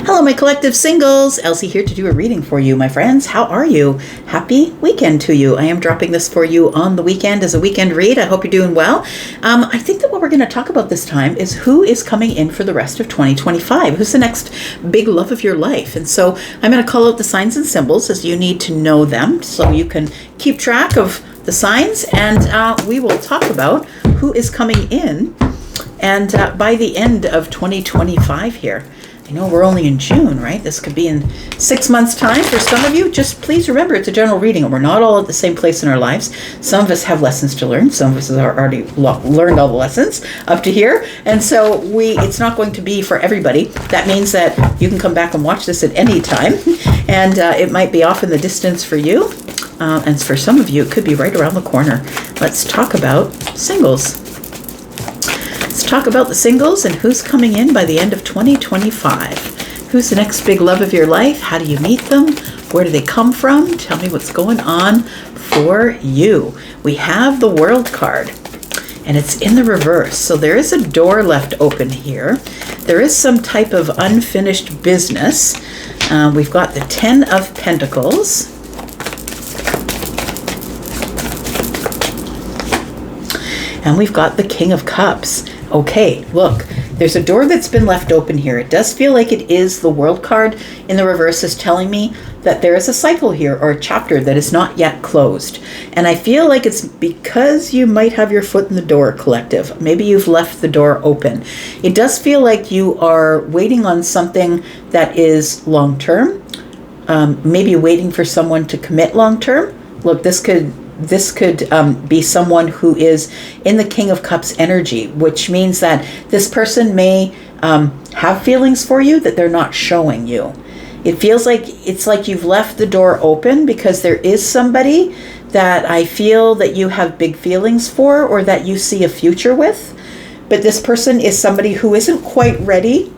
Hello, my collective singles. Elsie here to do a reading for you, my friends. How are you? Happy weekend to you. I am dropping this for you on the weekend as a weekend read. I hope you're doing well. I think that what we're going to talk about this time is who is coming in for the rest of 2025. Who's the next big love of your life? And so I'm going to call out the signs and symbols as you need to know them so you can keep track of the signs, and we will talk about who is coming in and by the end of 2025 here. I know we're only in June, right? This could be in 6 months' time for some of you. Just please remember it's a general reading, and we're not all at the same place in our lives. Some of us have lessons to learn. Some of us have already learned all the lessons up to here. And so it's not going to be for everybody. That means that you can come back and watch this at any time. And it might be off in the distance for you. And for some of you, it could be right around the corner. Let's talk about singles. Let's talk about the singles and who's coming in by the end of 2025. Who's the next big love of your life? How do you meet them? Where do they come from? Tell me what's going on for you. We have the World card, and it's in the reverse. So there is a door left open here. There is some type of unfinished business. We've got the 10 of Pentacles. And we've got the King of Cups. Okay, look, there's a door that's been left open here. It does feel like it is the World card in the reverse is telling me that there is a cycle here or a chapter that is not yet closed. And I feel like it's because you might have your foot in the door, collective. Maybe you've left the door open. It does feel like you are waiting on something that is long-term. Maybe waiting for someone to commit long-term. Look, this could be someone who is in the King of Cups energy, which means that this person may have feelings for you that they're not showing you. It feels like it's like you've left the door open because there is somebody that I feel that you have big feelings for or that you see a future with. But this person is somebody who isn't quite ready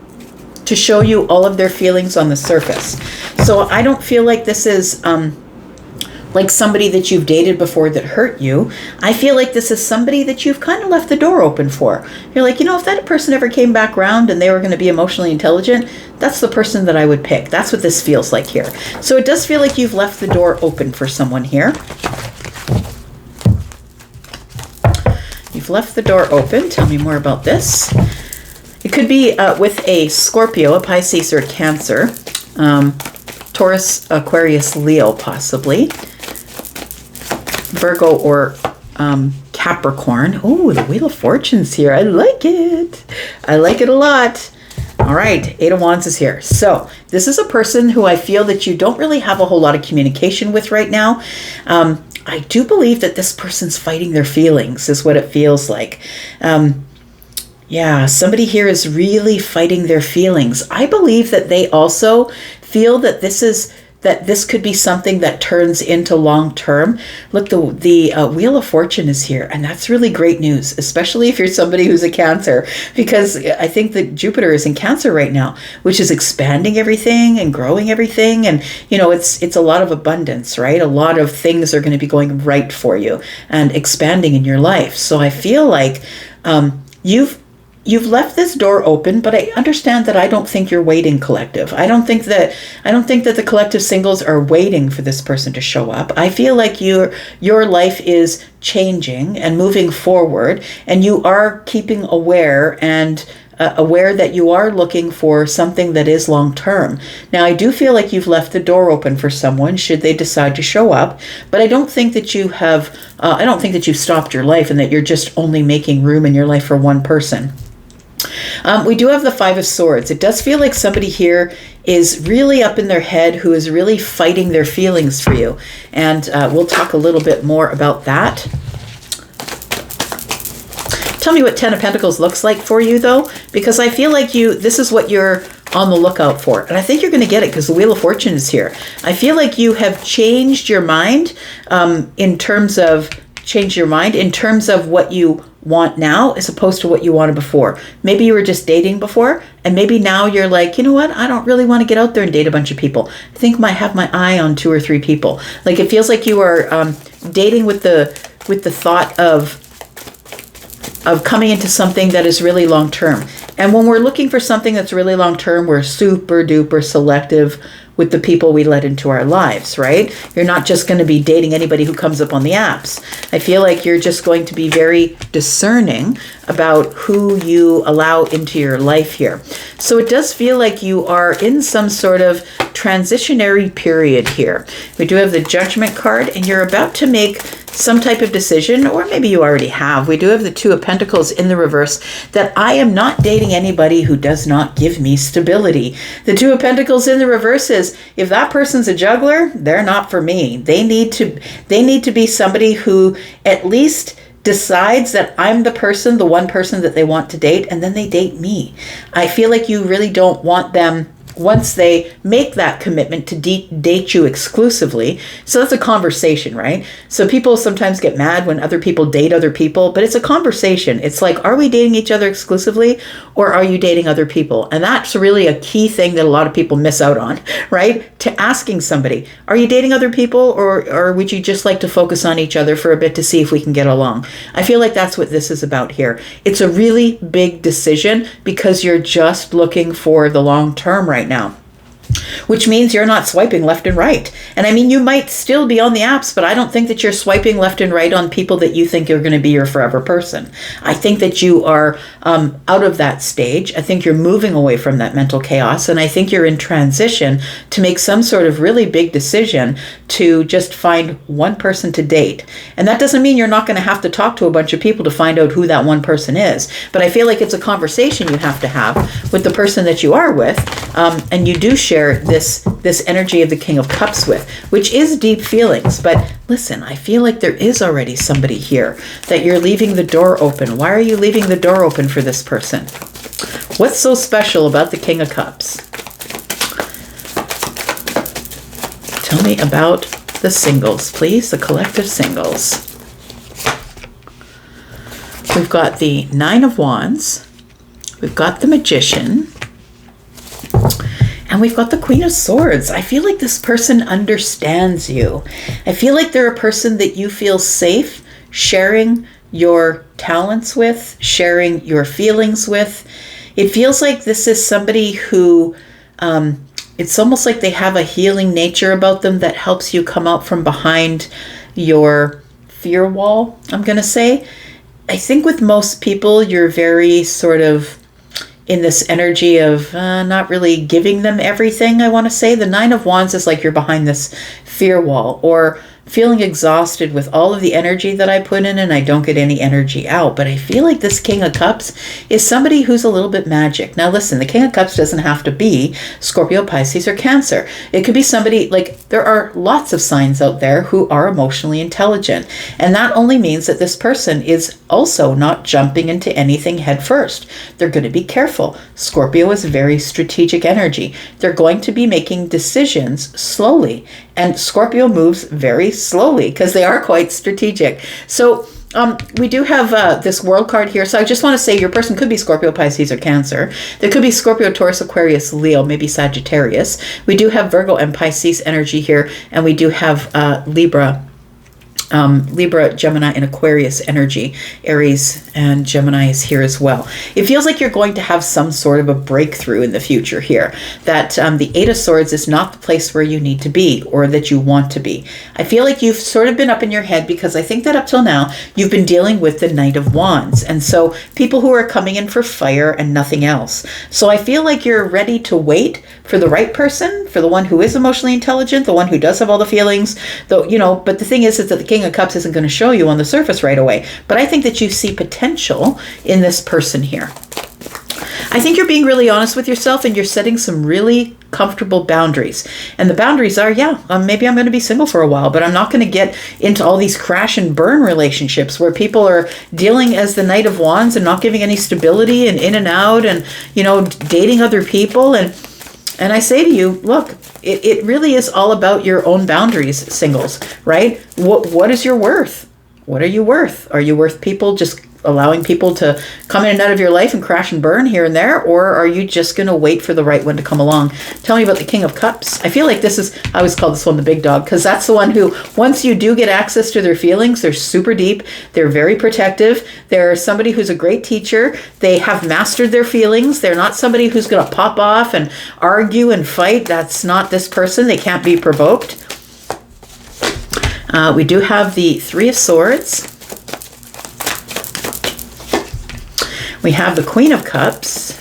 to show you all of their feelings on the surface. So I don't feel like this is like somebody that you've dated before that hurt you. I feel like this is somebody that you've kind of left the door open for. You're like, if that person ever came back around and they were going to be emotionally intelligent, that's the person that I would pick. That's what this feels like here. So it does feel like you've left the door open for someone here. You've left the door open. Tell me more about this. It could be with a Scorpio, a Pisces, or a Cancer. Taurus, Aquarius, Leo, possibly. Virgo or Capricorn. Oh, the Wheel of Fortune's here. I like it. I like it a lot. All right, Eight of Wands is here. So this is a person who I feel that you don't really have a whole lot of communication with right now. I do believe that this person's fighting their feelings is what it feels like. Yeah, somebody here is really fighting their feelings. I believe that they also feel that this could be something that turns into long term. Look, the Wheel of Fortune is here, and that's really great news, especially if you're somebody who's a Cancer, because I think that Jupiter is in Cancer right now, which is expanding everything and growing everything, and it's a lot of abundance, right? A lot of things are going to be going right for you and expanding in your life. So I feel like You've left this door open, but I understand that I don't think you're waiting, collective. I don't think that the collective singles are waiting for this person to show up. I feel like your life is changing and moving forward, and you are keeping aware and aware that you are looking for something that is long term. Now, I do feel like you've left the door open for someone should they decide to show up, but I don't think that you have. I don't think that you've stopped your life and that you're just only making room in your life for one person. We do have the Five of Swords. It does feel like somebody here is really up in their head who is really fighting their feelings for you. And we'll talk a little bit more about that. Tell me what 10 of Pentacles looks like for you, though, because I feel like this is what you're on the lookout for. And I think you're going to get it because the Wheel of Fortune is here. I feel like you have changed your mind in terms of what you want now as opposed to what you wanted before. Maybe you were just dating before, and maybe now you're like, you know what? I don't really want to get out there and date a bunch of people. I think I might have my eye on 2 or 3 people. Like it feels like you are dating with the thought of coming into something that is really long term. And when we're looking for something that's really long term, we're super duper selective with the people we let into our lives, right? You're not just going to be dating anybody who comes up on the apps. I feel like you're just going to be very discerning about who you allow into your life here. So it does feel like you are in some sort of transitionary period here. We do have the Judgment card, and you're about to make some type of decision, or maybe you already have. We do have the Two of Pentacles in the reverse, that I am not dating anybody who does not give me stability. The Two of Pentacles in the reverse is, if that person's a juggler, they're not for me. They need to be somebody who at least decides that I'm the one person that they want to date, and then they date me. I feel like you really don't want them, once they make that commitment, to date you exclusively. So that's a conversation, right? So people sometimes get mad when other people date other people, but it's a conversation. It's like, are we dating each other exclusively, or are you dating other people? And that's really a key thing that a lot of people miss out on, right? To asking somebody, are you dating other people, or would you just like to focus on each other for a bit to see if we can get along? I feel like that's what this is about here. It's a really big decision because you're just looking for the long term right now, which means you're not swiping left and right. And I mean, you might still be on the apps, but I don't think that you're swiping left and right on people that you think are going to be your forever person. I think that you are out of that stage. I think you're moving away from that mental chaos. And I think you're in transition to make some sort of really big decision to just find one person to date. And that doesn't mean you're not going to have to talk to a bunch of people to find out who that one person is. But I feel like it's a conversation you have to have with the person that you are with. And you do share this energy of the King of Cups with, which is deep feelings. But listen, I feel like there is already somebody here that you're leaving the door open. Why are you leaving the door open for this person? What's so special about the King of Cups? Tell me about the singles, please, the collective singles. We've got the Nine of Wands. We've got the Magician. And we've got the Queen of Swords. I feel like this person understands you. I feel like they're a person that you feel safe sharing your talents with, sharing your feelings with. It feels like this is somebody who, it's almost like they have a healing nature about them that helps you come out from behind your fear wall, I'm going to say. I think with most people, you're very sort of in this energy of not really giving them everything, I want to say. The Nine of Wands is like you're behind this fear wall, or feeling exhausted with all of the energy that I put in and I don't get any energy out. But I feel like this King of Cups is somebody who's a little bit magic. Now listen, the King of Cups doesn't have to be Scorpio, Pisces, or Cancer. It could be somebody, like, there are lots of signs out there who are emotionally intelligent. And that only means that this person is also not jumping into anything head first. They're going to be careful. Scorpio is very strategic energy. They're going to be making decisions slowly. And Scorpio moves very slowly because they are quite strategic. So we do have this World card here. So I just want to say your person could be Scorpio, Pisces, or Cancer. There could be Scorpio, Taurus, Aquarius, Leo, maybe Sagittarius. We do have Virgo and Pisces energy here. And we do have Libra, Gemini, and Aquarius energy. Aries and Gemini is here as well. It feels like you're going to have some sort of a breakthrough in the future here. That the Eight of Swords is not the place where you need to be or that you want to be. I feel like you've sort of been up in your head because I think that up till now you've been dealing with the Knight of Wands. And so people who are coming in for fire and nothing else. So I feel like you're ready to wait for the right person, for the one who is emotionally intelligent, the one who does have all the feelings, though, you know, but the thing is that the King of Cups isn't going to show you on the surface right away. But I think that you see potential in this person here. I think you're being really honest with yourself and you're setting some really comfortable boundaries. And the boundaries are, maybe I'm going to be single for a while, but I'm not going to get into all these crash and burn relationships where people are dealing as the Knight of Wands and not giving any stability and in and out and, you know, dating other people. And I say to you, look, it really is all about your own boundaries, singles, right? What is your worth? What are you worth? Are you worth people just allowing people to come in and out of your life and crash and burn here and there? Or are you just going to wait for the right one to come along? Tell me about the King of Cups. I feel like this is, I always call this one the big dog, because that's the one who, once you do get access to their feelings, they're super deep. They're very protective. They're somebody who's a great teacher. They have mastered their feelings. They're not somebody who's going to pop off and argue and fight. That's not this person. They can't be provoked. We do have the Three of Swords. We have the Queen of Cups.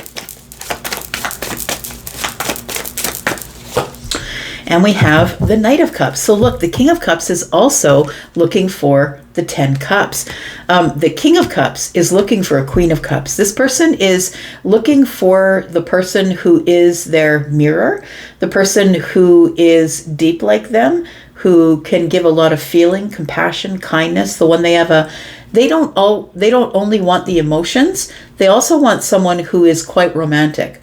And we have the Knight of Cups. So look, the King of Cups is also looking for the 10 cups. The King of Cups is looking for a Queen of Cups. This person is looking for the person who is their mirror, the person who is deep like them, who can give a lot of feeling, compassion, kindness, the one they don't only want the emotions, they also want someone who is quite romantic.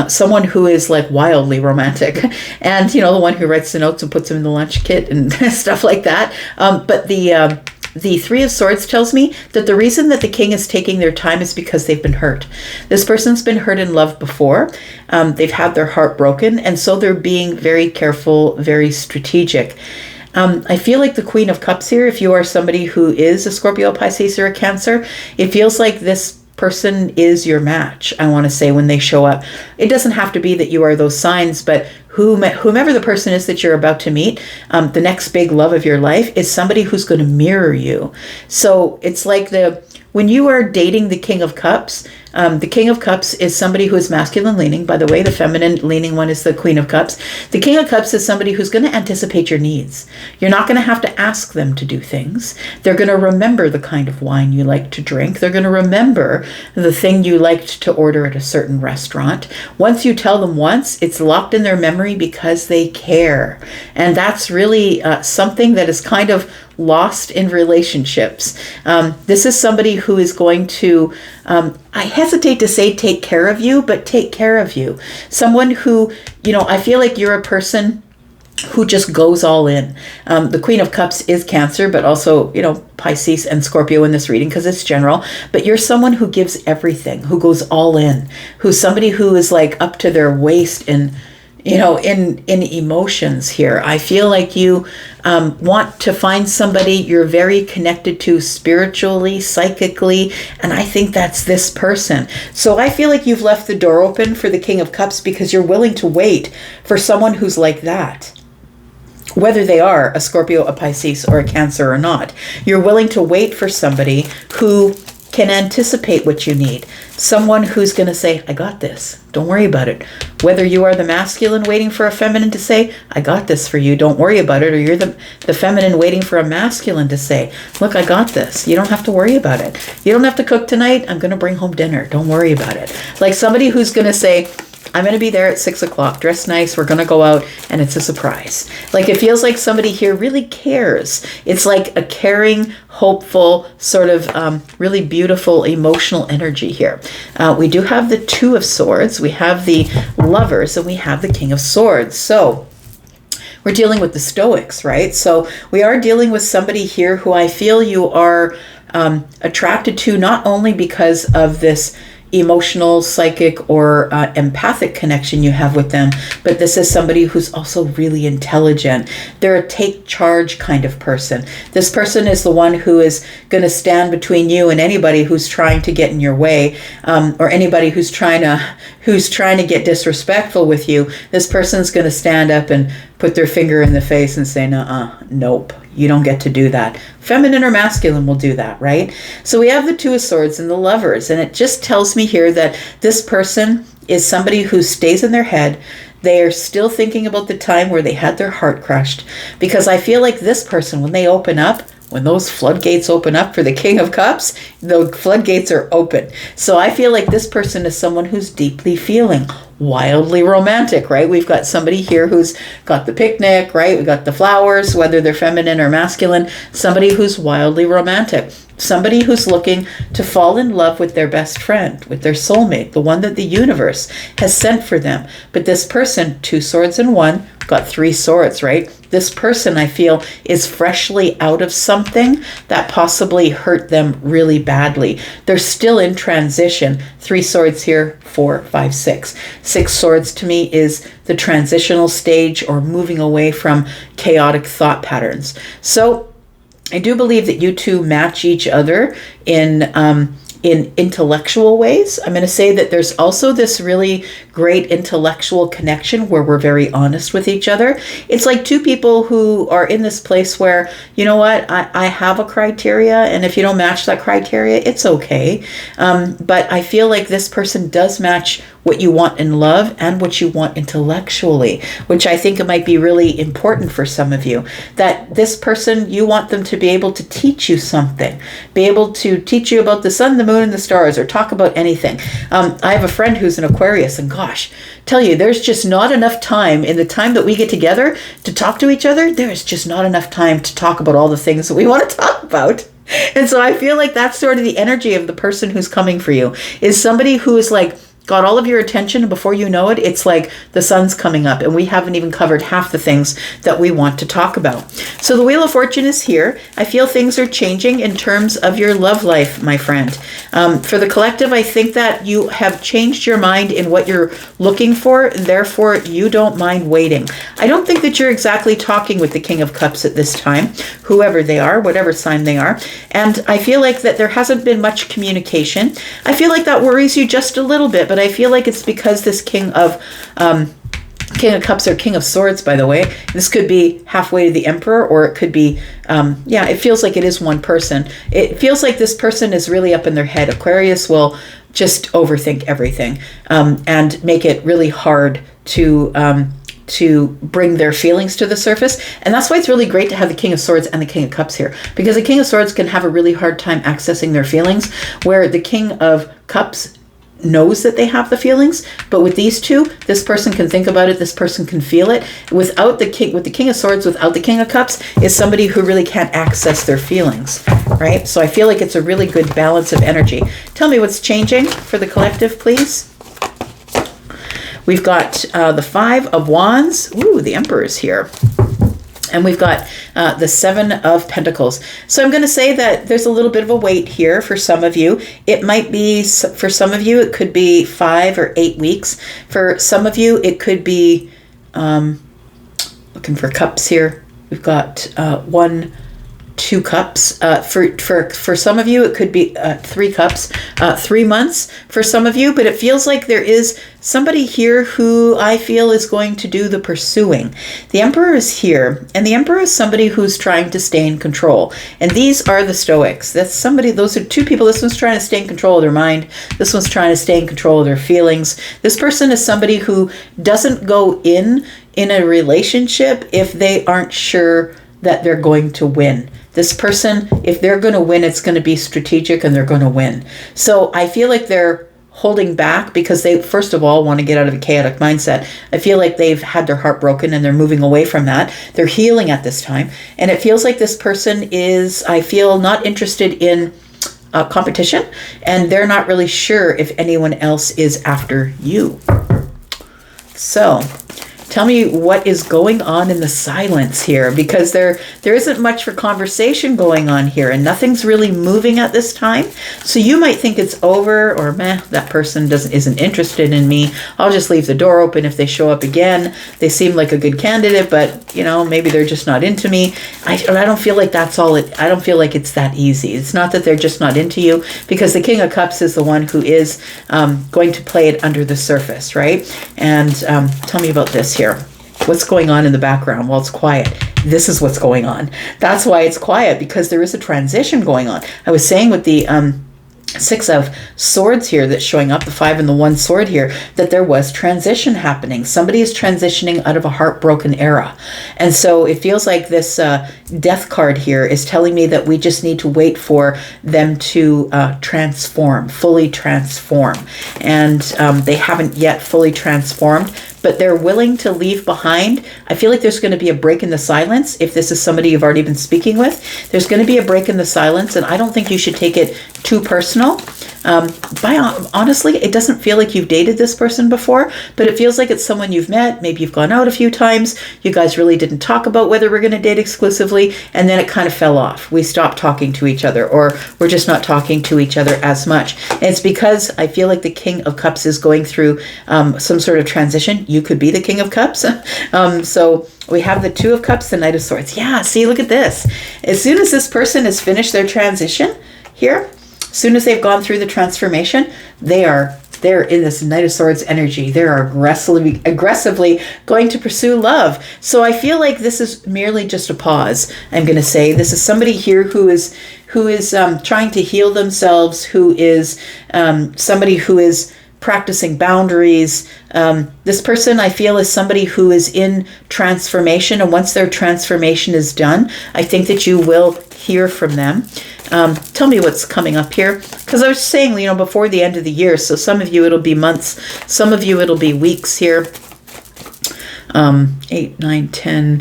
Someone who is like wildly romantic, and the one who writes the notes and puts them in the lunch kit and stuff like that. But the Three of Swords tells me that the reason that the king is taking their time is because they've been hurt. This person's been hurt in love before. They've had their heart broken, and so they're being very careful, very strategic. I feel like the Queen of Cups here, if you are somebody who is a Scorpio, Pisces, or a Cancer, it feels like this person is your match, I want to say, when they show up. It doesn't have to be that you are those signs, but whomever the person is that you're about to meet, the next big love of your life is somebody who's going to mirror you. So it's like when you are dating the King of Cups, the King of Cups is somebody who is masculine leaning. By the way, the feminine leaning one is the Queen of Cups. The King of Cups is somebody who's going to anticipate your needs. You're not going to have to ask them to do things. They're going to remember the kind of wine you like to drink. They're going to remember the thing you liked to order at a certain restaurant. Once you tell them once, it's locked in their memory because they care. And that's really something that is kind of lost in relationships. This is somebody who is going to, I hesitate to say take care of you, but take care of you. Someone who, I feel like you're a person who just goes all in. The Queen of Cups is Cancer, but also, Pisces and Scorpio in this reading because it's general. But you're someone who gives everything, who goes all in, who's somebody who is like up to their waist in emotions here. I feel like you want to find somebody you're very connected to spiritually, psychically, and I think that's this person. So I feel like you've left the door open for the King of Cups because you're willing to wait for someone who's like that. Whether they are a Scorpio, a Pisces, or a Cancer or not, you're willing to wait for somebody who can anticipate what you need. Someone who's going to say, I got this. Don't worry about it. Whether you are the masculine waiting for a feminine to say, I got this for you. Don't worry about it. Or you're the feminine waiting for a masculine to say, look, I got this. You don't have to worry about it. You don't have to cook tonight. I'm going to bring home dinner. Don't worry about it. Like somebody who's going to say, I'm going to be there at 6 o'clock, dress nice, we're going to go out, and it's a surprise. Like it feels like somebody here really cares. It's like a caring, hopeful, sort of really beautiful emotional energy here. We do have the Two of Swords, we have the Lovers, and we have the King of Swords. So we're dealing with the Stoics, right? So we are dealing with somebody here who I feel you are attracted to, not only because of this emotional, psychic, or empathic connection you have with them, but this is somebody who's also really intelligent. They're a take charge kind of person. This person is the one who is going to stand between you and anybody who's trying to get in your way, or anybody who's trying to get disrespectful with you. This person's going to stand up and put their finger in the face and say, nope, you don't get to do that. Feminine or masculine will do that, right? So we have the Two of Swords and the Lovers, and it just tells me here that this person is somebody who stays in their head. They are still thinking about the time where they had their heart crushed, because I feel like this person, when they open up, when those floodgates open up for the King of Cups, the floodgates are open. So I feel like this person is someone who's deeply feeling, wildly romantic, right? We've got somebody here who's got the picnic, right? We've got the flowers, whether they're feminine or masculine, somebody who's wildly romantic. Somebody who's looking to fall in love with their best friend, with their soulmate, the one that the universe has sent for them. But this person, 2 swords in one, got 3 swords, right? this person, I feel, is freshly out of something that possibly hurt them really badly. They're still in transition. 3 swords here, 4, 5, 6. 6 swords to me is the transitional stage, or moving away from chaotic thought patterns. So I do believe that you two match each other in intellectual ways. I'm going to say that there's also this really great intellectual connection where we're very honest with each other. It's like 2 people who are in this place where, you know what, I have a criteria, and if you don't match that criteria, it's okay. But I feel like this person does match what you want in love and what you want intellectually, which I think it might be really important for some of you. That this person, you want them to be able to teach you something, be able to teach you about the sun, the moon, and the stars, or talk about anything. I have a friend who's an Aquarius, and gosh, tell you, there's just not enough time in the time that we get together to talk to each other. There's just not enough time to talk about all the things that we want to talk about. And so I feel like that's sort of the energy of the person who's coming for you, is somebody who is like, got all of your attention, and before you know it, it's like the sun's coming up and we haven't even covered half the things that we want to talk about. So the Wheel of Fortune is here. I feel things are changing in terms of your love life, my friend. For the collective, I think that you have changed your mind in what you're looking for, and therefore you don't mind waiting. I don't think that you're exactly talking with the King of Cups at this time, whoever they are, whatever sign they are. And I feel like that there hasn't been much communication. I feel like that worries you just a little bit, but I feel like it's because this King of Cups, or King of Swords, by the way, this could be halfway to the Emperor, or it could be, it feels like it is one person. It feels like this person is really up in their head. Aquarius will just overthink everything and make it really hard to bring their feelings to the surface. And that's why it's really great to have the King of Swords and the King of Cups here, because the King of Swords can have a really hard time accessing their feelings, where the King of Cups knows that they have the feelings. But with these two, this person can think about it, this person can feel it. With the King of Swords, without the King of Cups, is somebody who really can't access their feelings, right? So I feel like it's a really good balance of energy. Tell me what's changing for the collective, please. We've got the 5 of Wands. Ooh, the Emperor is here. And we've got the 7 of Pentacles. So I'm going to say that there's a little bit of a wait here for some of you. It might be, for some of you, it could be 5 or 8 weeks. For some of you, it could be, looking for cups here. We've got 1, 2 cups. For some of you, it could be 3 cups, 3 months for some of you, but it feels like there is somebody here who I feel is going to do the pursuing. The Emperor is here, and the Emperor is somebody who's trying to stay in control. And these are the Stoics. That's somebody, those are 2 people. This one's trying to stay in control of their mind. This one's trying to stay in control of their feelings. This person is somebody who doesn't go in a relationship if they aren't sure that they're going to win. This person, if they're going to win, it's going to be strategic and they're going to win. So I feel like they're holding back because they, first of all, want to get out of a chaotic mindset. I feel like they've had their heart broken and they're moving away from that. They're healing at this time. And it feels like this person is, I feel, not interested in competition, and they're not really sure if anyone else is after you. So tell me what is going on in the silence here, because there isn't much for conversation going on here, and nothing's really moving at this time. So you might think it's over, or meh, that person isn't interested in me. I'll just leave the door open if they show up again. They seem like a good candidate, but maybe they're just not into me. I don't feel like that's all it. I don't feel like it's that easy. It's not that they're just not into you, because the King of Cups is the one who is going to play it under the surface, right? And tell me about this here. What's going on in the background? Well, it's quiet. This is what's going on. That's why it's quiet, because there is a transition going on. I was saying with the 6 of Swords here that's showing up, the 5 and the 1 sword here, that there was transition happening. Somebody is transitioning out of a heartbroken era. And so it feels like this death card here is telling me that we just need to wait for them to transform, fully transform. And they haven't yet fully transformed, but they're willing to leave behind. I feel like there's going to be a break in the silence. If this is somebody you've already been speaking with, there's going to be a break in the silence, and I don't think you should take it too personal. Honestly, it doesn't feel like you've dated this person before, but it feels like it's someone you've met. Maybe you've gone out a few times. You guys really didn't talk about whether we're going to date exclusively, and then it kind of fell off. We stopped talking to each other, or we're just not talking to each other as much. And it's because I feel like the King of Cups is going through some sort of transition. You could be the King of Cups. So we have the Two of Cups, the Knight of Swords. Yeah, see, look at this. As soon as this person has finished their transition here, as soon as they've gone through the transformation, they're in this Knight of Swords energy. They're aggressively going to pursue love. So I feel like this is merely just a pause. I'm going to say this is somebody here who is trying to heal themselves, who is somebody who is practicing boundaries. This person, I feel, is somebody who is in transformation, and once their transformation is done, I think that you will hear from them. Tell me what's coming up here, because I was saying, before the end of the year, so some of you it'll be months, some of you it'll be weeks here. 8, 9, 10,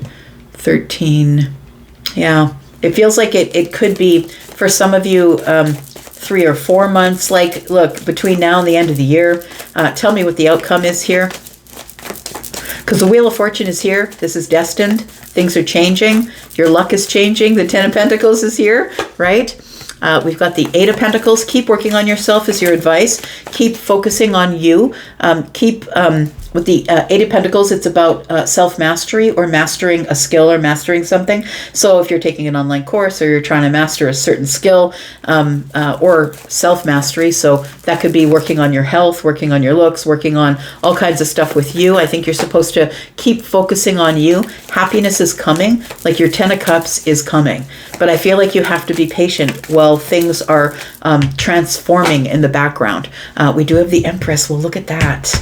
13. Yeah, it feels like it could be for some of you 3 or 4 months. Like, look, between now and the end of the year. Tell me what the outcome is here, because the Wheel of Fortune is here. This is destined. Things are changing. Your luck is changing. The 10 of Pentacles is here, right? We've got the 8 of Pentacles. Keep working on yourself is your advice. Keep focusing on you. With the 8 of Pentacles, it's about self-mastery, or mastering a skill, or mastering something. So if you're taking an online course, or you're trying to master a certain skill, or self-mastery, so that could be working on your health, working on your looks, working on all kinds of stuff with you. I think you're supposed to keep focusing on you. Happiness is coming, like your 10 of Cups is coming. But I feel like you have to be patient while things are transforming in the background. We do have the Empress. Well, look at that.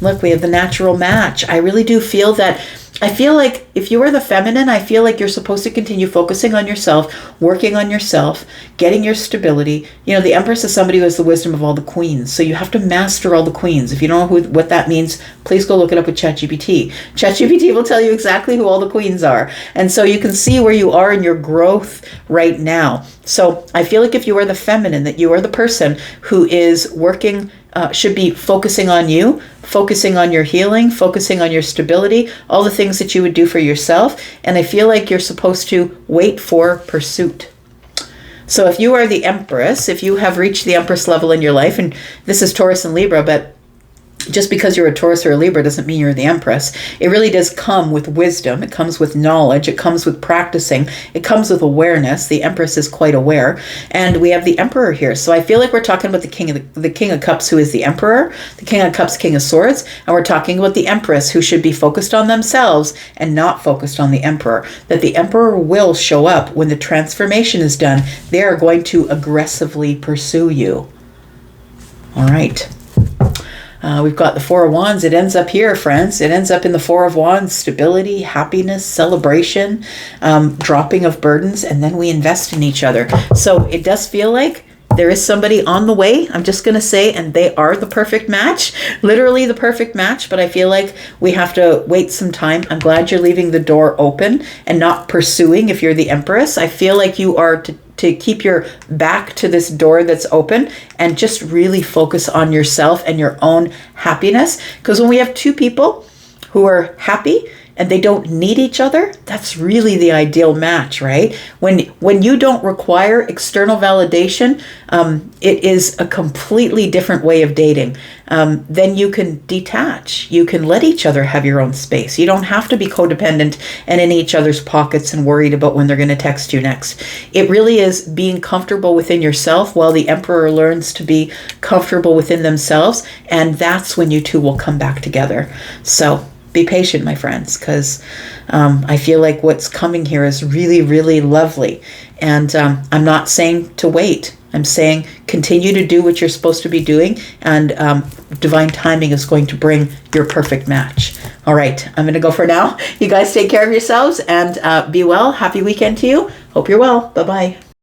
Look, we have the natural match. I really do feel that. I feel like if you are the feminine, I feel like you're supposed to continue focusing on yourself, working on yourself, getting your stability. The Empress is somebody who has the wisdom of all the queens. So you have to master all the queens. If you don't know what that means, please go look it up with ChatGPT. ChatGPT will tell you exactly who all the queens are. And so you can see where you are in your growth right now. So I feel like if you are the feminine, that you are the person who is working, should be focusing on you, focusing on your healing, focusing on your stability, all the things that you would do for yourself. And I feel like you're supposed to wait for pursuit. So if you are the Empress, if you have reached the Empress level in your life, and this is Taurus and Libra, but just because you're a Taurus or a Libra doesn't mean you're the Empress. It really does come with wisdom. It comes with knowledge. It comes with practicing. It comes with awareness. The Empress is quite aware. And we have the Emperor here. So I feel like we're talking about the King of Cups, who is the Emperor, the King of Cups, King of Swords, and we're talking about the Empress, who should be focused on themselves and not focused on the Emperor. That the Emperor will show up when the transformation is done. They are going to aggressively pursue you. All right. We've got the Four of Wands. It ends up here, friends. It ends up in the Four of Wands: stability, happiness, celebration, dropping of burdens, and then we invest in each other. So it does feel like there is somebody on the way, I'm just going to say, and they are the perfect match, literally the perfect match, but I feel like we have to wait some time. I'm glad you're leaving the door open and not pursuing if you're the Empress. I feel like you are to keep your back to this door that's open and just really focus on yourself and your own happiness. Because when we have two people who are happy and they don't need each other, that's really the ideal match, right? When you don't require external validation, it is a completely different way of dating. Then you can detach. You can let each other have your own space. You don't have to be codependent and in each other's pockets and worried about when they're going to text you next. It really is being comfortable within yourself while the Emperor learns to be comfortable within themselves. And that's when you two will come back together. So be patient, my friends, because I feel like what's coming here is really, really lovely. And I'm not saying to wait. I'm saying continue to do what you're supposed to be doing, and divine timing is going to bring your perfect match. All right, I'm going to go for now. You guys take care of yourselves and be well. Happy weekend to you. Hope you're well. Bye-bye.